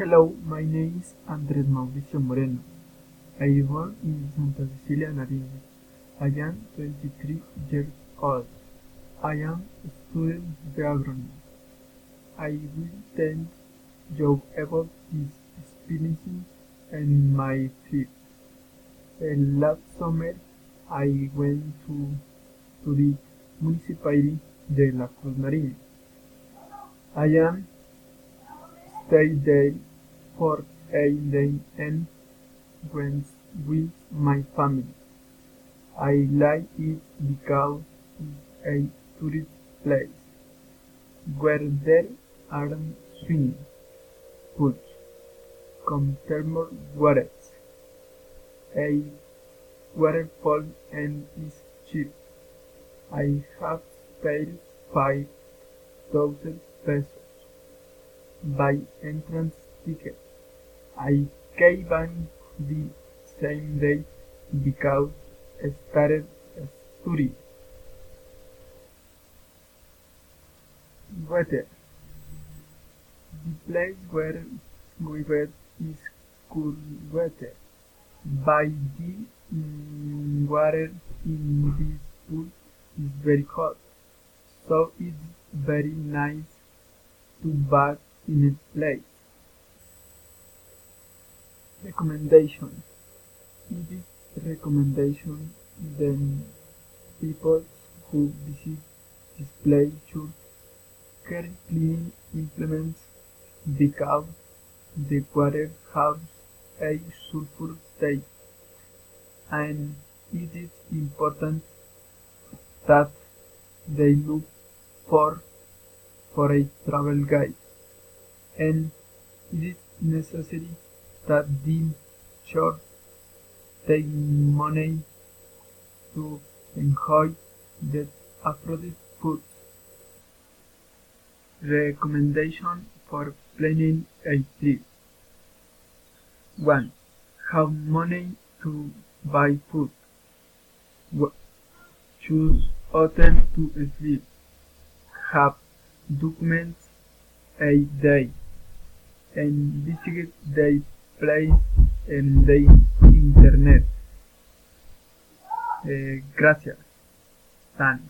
Hello, my name is Andres Mauricio Moreno. I work in Santa Cecilia, Nariño. I am 23 years old. I am a student of agronomy. I will tell you about this experience in my trip. Last summer, I went to the municipality de La Cruz Nariño. I am stayed there for 8 days and went with my family. I like it because it's a tourist place where there are swimming pools, thermal waters, a waterfall and it's cheap. I have paid 5,000 pesos by entrance ticket. I came back the same day because I started as tourist. Weather. The place where we went is cool weather. By the water in this pool is very hot, so it's very nice to bath in a place. Recommendation. It is recommendation then people who visit this place should carry cleaning implements because the water has a sulfur taste, and it is important that they look for a travel guide, and it is necessary that the short take money to enjoy the approved food. Recommendation for planning a trip. 1. Have money to buy food. Choose hotel to sleep. Have documents a day and visit the place en the internet. Gracias. Thanks.